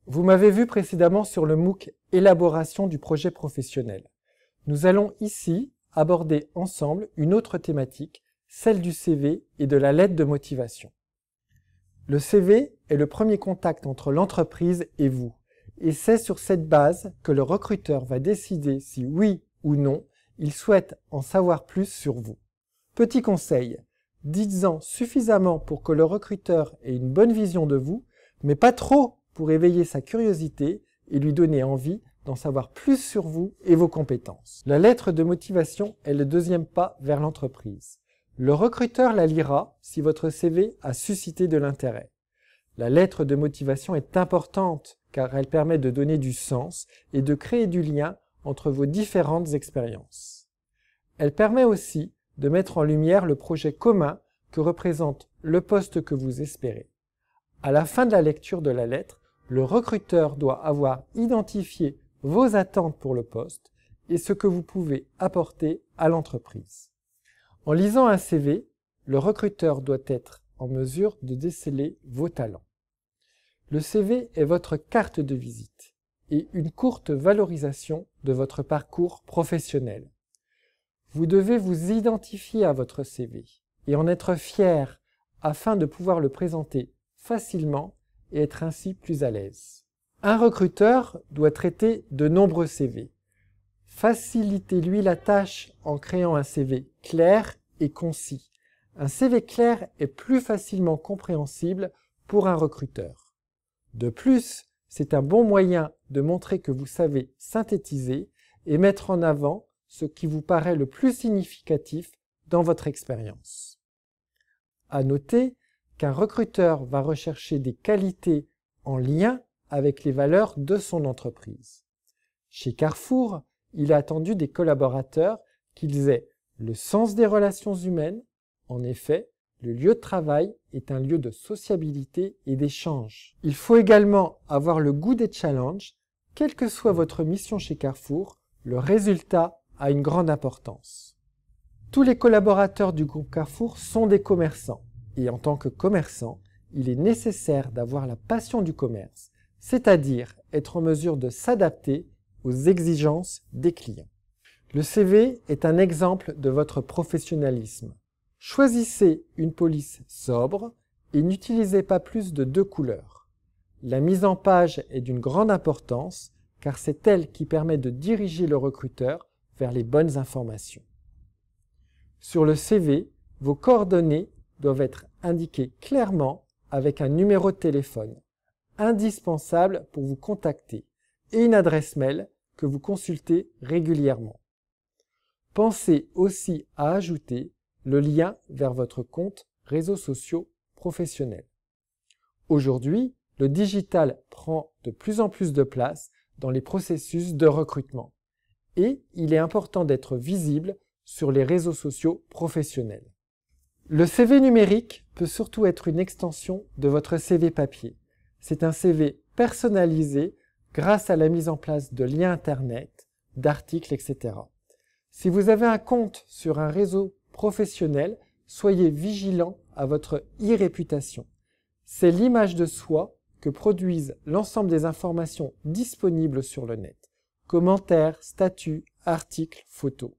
Vous m'avez vu précédemment sur le MOOC Élaboration du projet professionnel. Nous allons ici aborder ensemble une autre thématique, celle du CV et de la lettre de motivation. Le CV est le premier contact entre l'entreprise et vous, et c'est sur cette base que le recruteur va décider si oui ou non il souhaite en savoir plus sur vous. Petit conseil, dites-en suffisamment pour que le recruteur ait une bonne vision de vous, mais pas trop pour éveiller sa curiosité et lui donner envie d'en savoir plus sur vous et vos compétences. La lettre de motivation est le deuxième pas vers l'entreprise. Le recruteur la lira si votre CV a suscité de l'intérêt. La lettre de motivation est importante car elle permet de donner du sens et de créer du lien entre vos différentes expériences. Elle permet aussi de mettre en lumière le projet commun que représente le poste que vous espérez. À la fin de la lecture de la lettre, le recruteur doit avoir identifié vos attentes pour le poste et ce que vous pouvez apporter à l'entreprise. En lisant un CV, le recruteur doit être en mesure de déceler vos talents. Le CV est votre carte de visite et une courte valorisation de votre parcours professionnel. Vous devez vous identifier à votre CV et en être fier afin de pouvoir le présenter facilement et être ainsi plus à l'aise. Un recruteur doit traiter de nombreux CV. Facilitez-lui la tâche en créant un CV clair et concis. Un CV clair est plus facilement compréhensible pour un recruteur. De plus, c'est un bon moyen de montrer que vous savez synthétiser et mettre en avant ce qui vous paraît le plus significatif dans votre expérience. À noter qu'un recruteur va rechercher des qualités en lien avec les valeurs de son entreprise. Chez Carrefour, il est attendu des collaborateurs qu'ils aient le sens des relations humaines. En effet, le lieu de travail est un lieu de sociabilité et d'échange. Il faut également avoir le goût des challenges. Quelle que soit votre mission chez Carrefour, le résultat a une grande importance. Tous les collaborateurs du groupe Carrefour sont des commerçants. Et en tant que commerçant, il est nécessaire d'avoir la passion du commerce, c'est-à-dire être en mesure de s'adapter aux exigences des clients. Le CV est un exemple de votre professionnalisme. Choisissez une police sobre et n'utilisez pas plus de 2 couleurs. La mise en page est d'une grande importance car c'est elle qui permet de diriger le recruteur vers les bonnes informations. Sur le CV, vos coordonnées doivent être indiquées clairement avec un numéro de téléphone, indispensable pour vous contacter, et une adresse mail que vous consultez régulièrement. Pensez aussi à ajouter le lien vers votre compte réseaux sociaux professionnels. Aujourd'hui, le digital prend de plus en plus de place dans les processus de recrutement et il est important d'être visible sur les réseaux sociaux professionnels. Le CV numérique peut surtout être une extension de votre CV papier. C'est un CV personnalisé grâce à la mise en place de liens Internet, d'articles, etc. Si vous avez un compte sur un réseau professionnel, soyez vigilant à votre e-réputation. C'est l'image de soi que produisent l'ensemble des informations disponibles sur le net. Commentaires, statuts, articles, photos.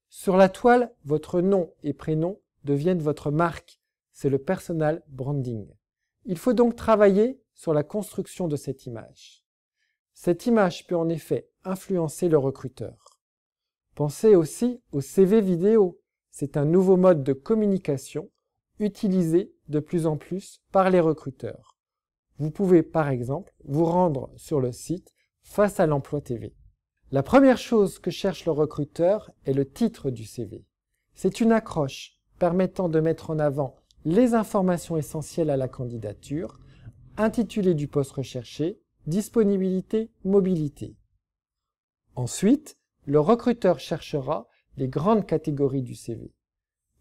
Sur la toile, votre nom et prénom deviennent votre marque. C'est le personal branding. Il faut donc travailler sur la construction de cette image. Cette image peut en effet influencer le recruteur. Pensez aussi au CV vidéo. C'est un nouveau mode de communication utilisé de plus en plus par les recruteurs. Vous pouvez par exemple vous rendre sur le site Face à l'emploi TV. La première chose que cherche le recruteur est le titre du CV. C'est une accroche permettant de mettre en avant les informations essentielles à la candidature, intitulé du poste recherché, disponibilité, mobilité. Ensuite, le recruteur cherchera les grandes catégories du CV.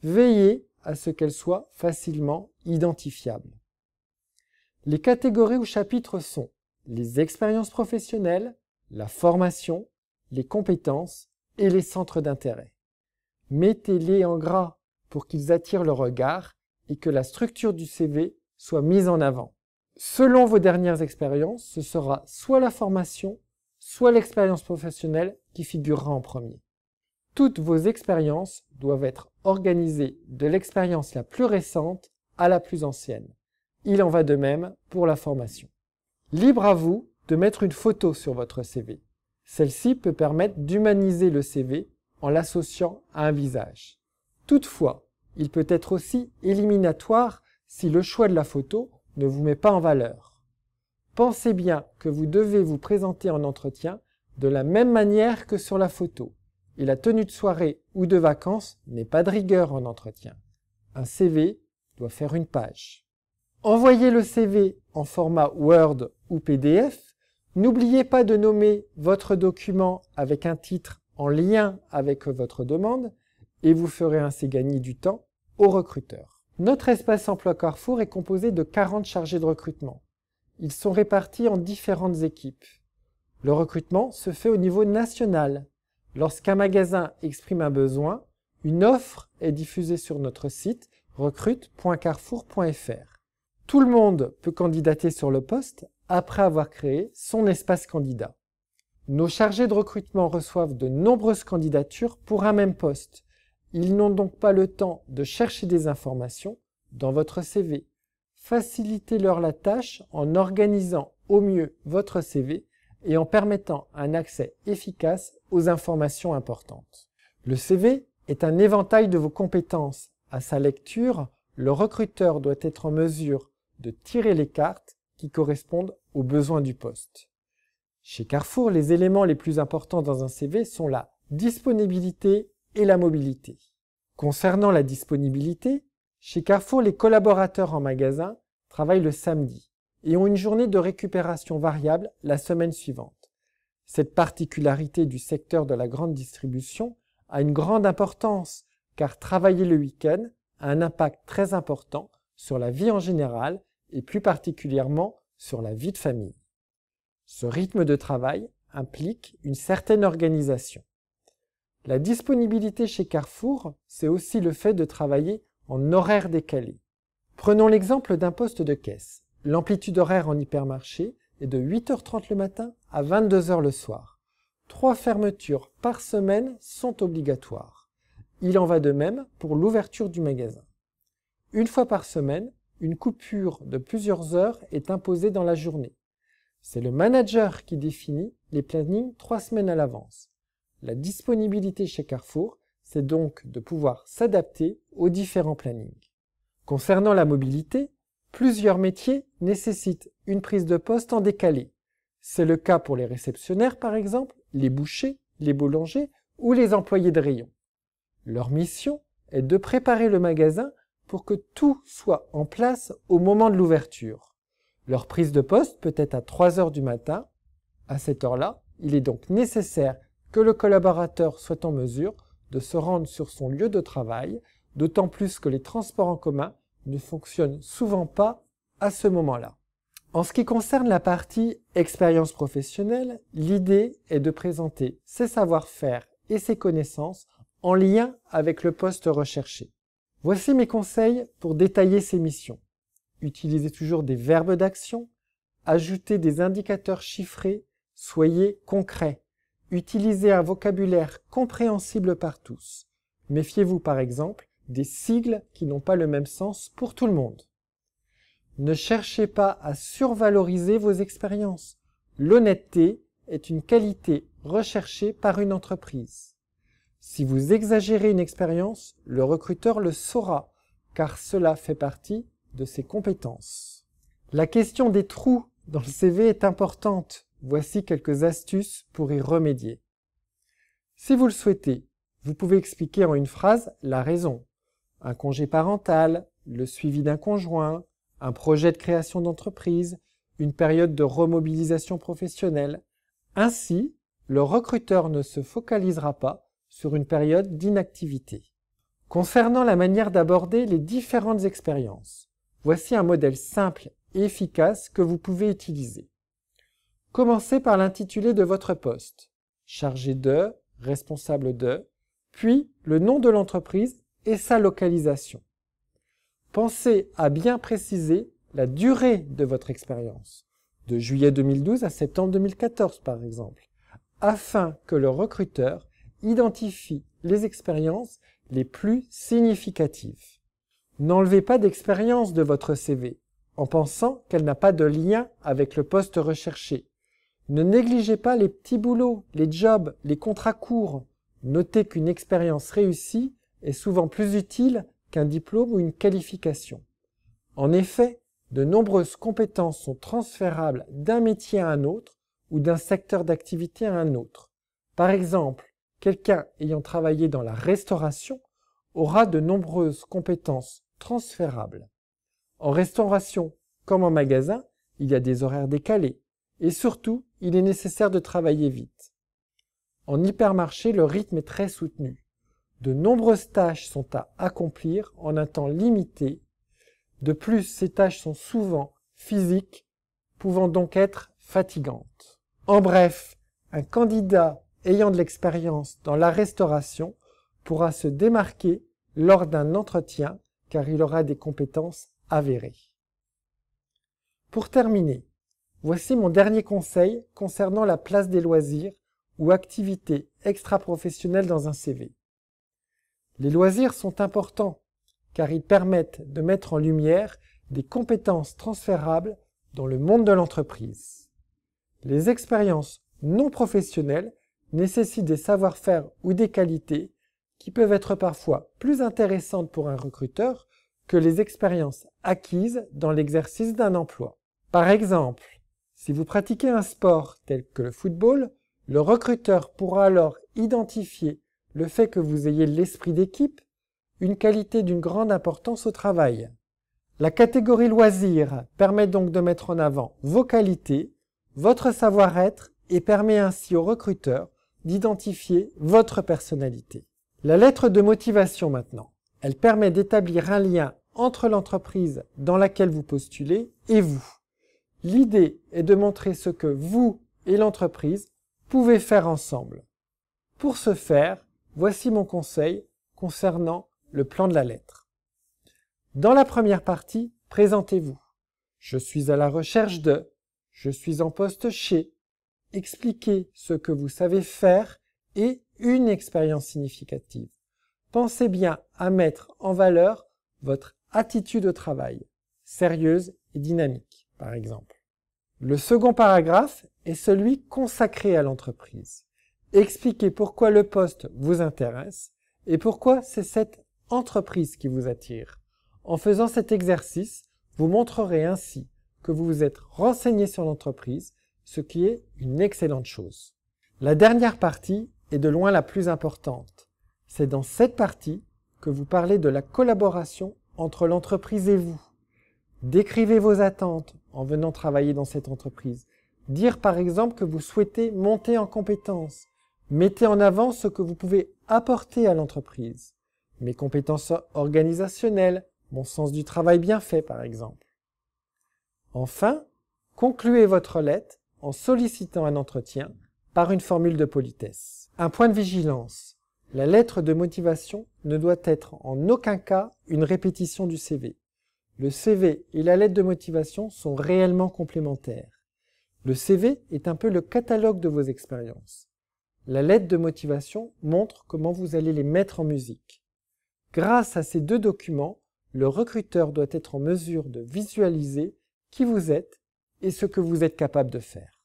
Veillez à ce qu'elles soient facilement identifiables. Les catégories ou chapitres sont les expériences professionnelles, la formation, les compétences et les centres d'intérêt. Mettez-les en gras pour qu'ils attirent le regard et que la structure du CV soit mise en avant. Selon vos dernières expériences, ce sera soit la formation, soit l'expérience professionnelle qui figurera en premier. Toutes vos expériences doivent être organisées de l'expérience la plus récente à la plus ancienne. Il en va de même pour la formation. Libre à vous de mettre une photo sur votre CV. Celle-ci peut permettre d'humaniser le CV en l'associant à un visage. Toutefois, il peut être aussi éliminatoire si le choix de la photo ne vous met pas en valeur. Pensez bien que vous devez vous présenter en entretien de la même manière que sur la photo. Et la tenue de soirée ou de vacances n'est pas de rigueur en entretien. Un CV doit faire une page. Envoyez le CV en format Word ou PDF. N'oubliez pas de nommer votre document avec un titre en lien avec votre demande et vous ferez ainsi gagner du temps aux recruteurs. Notre espace emploi Carrefour est composé de 40 chargés de recrutement. Ils sont répartis en différentes équipes. Le recrutement se fait au niveau national. Lorsqu'un magasin exprime un besoin, une offre est diffusée sur notre site recrute.carrefour.fr. Tout le monde peut candidater sur le poste après avoir créé son espace candidat. Nos chargés de recrutement reçoivent de nombreuses candidatures pour un même poste. Ils n'ont donc pas le temps de chercher des informations dans votre CV. Facilitez-leur la tâche en organisant au mieux votre CV et en permettant un accès efficace aux informations importantes. Le CV est un éventail de vos compétences. À sa lecture, le recruteur doit être en mesure de tirer les cartes qui correspondent aux besoins du poste. Chez Carrefour, les éléments les plus importants dans un CV sont la disponibilité et la mobilité. Concernant la disponibilité, chez Carrefour, les collaborateurs en magasin travaillent le samedi et ont une journée de récupération variable la semaine suivante. Cette particularité du secteur de la grande distribution a une grande importance car travailler le week-end a un impact très important sur la vie en général et plus particulièrement sur la vie de famille. Ce rythme de travail implique une certaine organisation. La disponibilité chez Carrefour, c'est aussi le fait de travailler en horaire décalé. Prenons l'exemple d'un poste de caisse. L'amplitude horaire en hypermarché est de 8h30 le matin à 22h le soir. 3 fermetures par semaine sont obligatoires. Il en va de même pour l'ouverture du magasin. Une fois par semaine, une coupure de plusieurs heures est imposée dans la journée. C'est le manager qui définit les plannings 3 semaines à l'avance. La disponibilité chez Carrefour, c'est donc de pouvoir s'adapter aux différents plannings. Concernant la mobilité, plusieurs métiers nécessitent une prise de poste en décalé. C'est le cas pour les réceptionnaires par exemple, les bouchers, les boulangers ou les employés de rayon. Leur mission est de préparer le magasin pour que tout soit en place au moment de l'ouverture. Leur prise de poste peut être à 3h du matin. À cette heure-là, il est donc nécessaire que le collaborateur soit en mesure de se rendre sur son lieu de travail, d'autant plus que les transports en commun ne fonctionnent souvent pas à ce moment-là. En ce qui concerne la partie expérience professionnelle, l'idée est de présenter ses savoir-faire et ses connaissances en lien avec le poste recherché. Voici mes conseils pour détailler ces missions. Utilisez toujours des verbes d'action, ajoutez des indicateurs chiffrés, soyez concrets. Utilisez un vocabulaire compréhensible par tous. Méfiez-vous par exemple des sigles qui n'ont pas le même sens pour tout le monde. Ne cherchez pas à survaloriser vos expériences. L'honnêteté est une qualité recherchée par une entreprise. Si vous exagérez une expérience, le recruteur le saura, car cela fait partie de ses compétences. La question des trous dans le CV est importante. Voici quelques astuces pour y remédier. Si vous le souhaitez, vous pouvez expliquer en une phrase la raison. Un congé parental, le suivi d'un conjoint, un projet de création d'entreprise, une période de remobilisation professionnelle. Ainsi, le recruteur ne se focalisera pas sur une période d'inactivité. Concernant la manière d'aborder les différentes expériences, voici un modèle simple et efficace que vous pouvez utiliser. Commencez par l'intitulé de votre poste, chargé de, responsable de, puis le nom de l'entreprise et sa localisation. Pensez à bien préciser la durée de votre expérience, de juillet 2012 à septembre 2014 par exemple, afin que le recruteur identifie les expériences les plus significatives. N'enlevez pas d'expérience de votre CV en pensant qu'elle n'a pas de lien avec le poste recherché. Ne négligez pas les petits boulots, les jobs, les contrats courts. Notez qu'une expérience réussie est souvent plus utile qu'un diplôme ou une qualification. En effet, de nombreuses compétences sont transférables d'un métier à un autre ou d'un secteur d'activité à un autre. Par exemple, quelqu'un ayant travaillé dans la restauration aura de nombreuses compétences transférables. En restauration, comme en magasin, il y a des horaires décalés et surtout, il est nécessaire de travailler vite. En hypermarché, le rythme est très soutenu. De nombreuses tâches sont à accomplir en un temps limité. De plus, ces tâches sont souvent physiques, pouvant donc être fatigantes. En bref, un candidat ayant de l'expérience dans la restauration pourra se démarquer lors d'un entretien car il aura des compétences avérées. Pour terminer, voici mon dernier conseil concernant la place des loisirs ou activités extra-professionnelles dans un CV. Les loisirs sont importants car ils permettent de mettre en lumière des compétences transférables dans le monde de l'entreprise. Les expériences non professionnelles nécessitent des savoir-faire ou des qualités qui peuvent être parfois plus intéressantes pour un recruteur que les expériences acquises dans l'exercice d'un emploi. Par exemple, si vous pratiquez un sport tel que le football, le recruteur pourra alors identifier le fait que vous ayez l'esprit d'équipe, une qualité d'une grande importance au travail. La catégorie loisirs permet donc de mettre en avant vos qualités, votre savoir-être et permet ainsi au recruteur d'identifier votre personnalité. La lettre de motivation maintenant. Elle permet d'établir un lien entre l'entreprise dans laquelle vous postulez et vous. L'idée est de montrer ce que vous et l'entreprise pouvez faire ensemble. Pour ce faire, voici mon conseil concernant le plan de la lettre. Dans la première partie, présentez-vous. Je suis à la recherche de, je suis en poste chez, expliquez ce que vous savez faire et une expérience significative. Pensez bien à mettre en valeur votre attitude au travail, sérieuse et dynamique, par exemple. Le second paragraphe est celui consacré à l'entreprise. Expliquez pourquoi le poste vous intéresse et pourquoi c'est cette entreprise qui vous attire. En faisant cet exercice, vous montrerez ainsi que vous vous êtes renseigné sur l'entreprise, ce qui est une excellente chose. La dernière partie est de loin la plus importante. C'est dans cette partie que vous parlez de la collaboration entre l'entreprise et vous. Décrivez vos attentes en venant travailler dans cette entreprise. Dire par exemple que vous souhaitez monter en compétences. Mettez en avant ce que vous pouvez apporter à l'entreprise. Mes compétences organisationnelles, mon sens du travail bien fait par exemple. Enfin, concluez votre lettre en sollicitant un entretien par une formule de politesse. Un point de vigilance. La lettre de motivation ne doit être en aucun cas une répétition du CV. Le CV et la lettre de motivation sont réellement complémentaires. Le CV est un peu le catalogue de vos expériences. La lettre de motivation montre comment vous allez les mettre en musique. Grâce à ces deux documents, le recruteur doit être en mesure de visualiser qui vous êtes et ce que vous êtes capable de faire.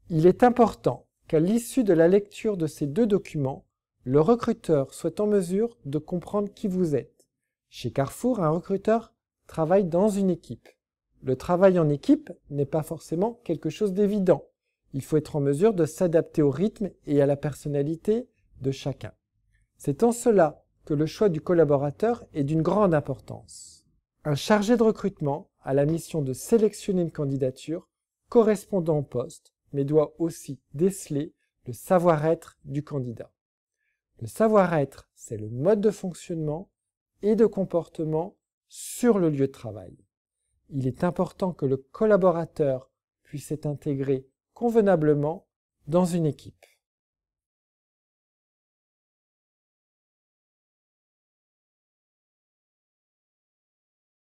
Il est important qu'à l'issue de la lecture de ces deux documents, le recruteur soit en mesure de comprendre qui vous êtes. Chez Carrefour, un recruteur travaille dans une équipe. Le travail en équipe n'est pas forcément quelque chose d'évident. Il faut être en mesure de s'adapter au rythme et à la personnalité de chacun. C'est en cela que le choix du collaborateur est d'une grande importance. Un chargé de recrutement a la mission de sélectionner une candidature correspondant au poste, mais doit aussi déceler le savoir-être du candidat. Le savoir-être, c'est le mode de fonctionnement et de comportement sur le lieu de travail. Il est important que le collaborateur puisse être intégré convenablement dans une équipe.